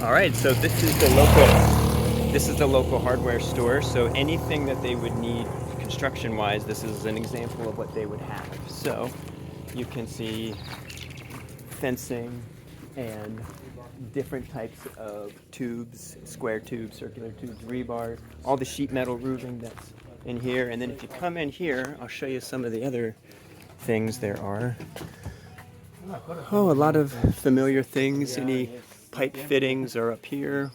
All right, so this is the local hardware store. So anything that they would need construction-wise, this is an example of what they would have. So you can see fencing and different types of tubes, square tubes, circular tubes, rebar, all the sheet metal roofing that's in here. And then if you come in here, I'll show you some of the other things there are. Oh, a lot of familiar things. Any pipe fittings are up here.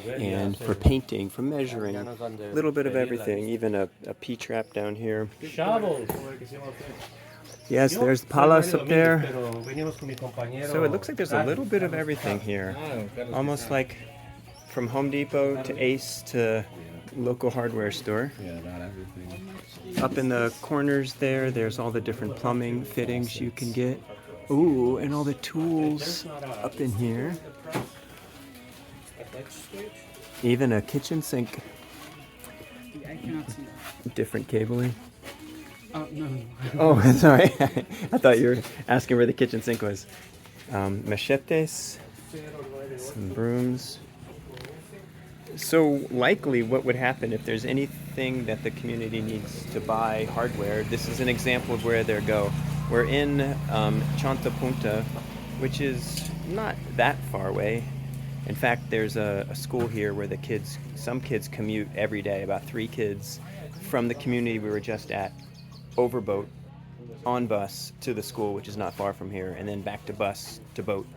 And for painting, for measuring, a little bit of everything, even a P-trap down here. Yes, there's Palas up there. So it looks like there's a little bit of everything here. Almost like from Home Depot to Ace to local hardware store. Up in the corners there, there's all the different plumbing fittings you can get. Ooh, and all the tools up in here. Even a kitchen sink. I cannot see that. Different cabling. Oh, no. Oh, sorry. I thought you were asking where the kitchen sink was. Machetes, some brooms. So likely what would happen if there's anything that the community needs to buy hardware, this is an example of where they go. We're in Chanta Punta, which is not that far away. In fact, there's a school here where some kids commute every day, about 3 kids from the community we were just at, over boat, on bus to the school, which is not far from here, and then back to bus, to boat,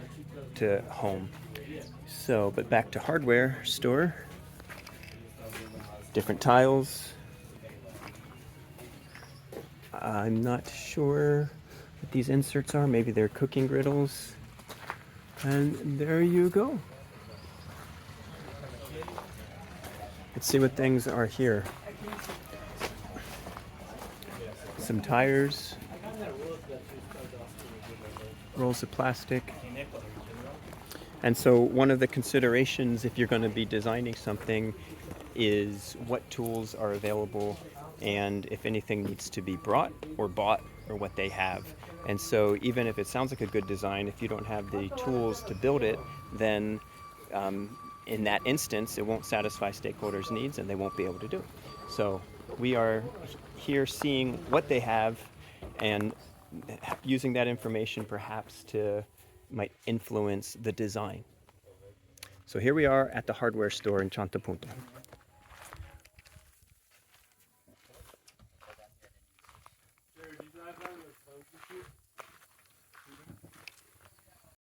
to home. So, but back to hardware store. Different tiles. I'm not sure what these inserts are. Maybe they're cooking griddles. And there you go. Let's see what things are here. Some tires, rolls of plastic. And so one of the considerations if you're going to be designing something is what tools are available and if anything needs to be brought or bought or what they have. And so even if it sounds like a good design, if you don't have the tools to build it, then in that instance, it won't satisfy stakeholders' needs and they won't be able to do it. So we are here seeing what they have and using that information perhaps might influence the design. So here we are at the hardware store in Chanta Punta.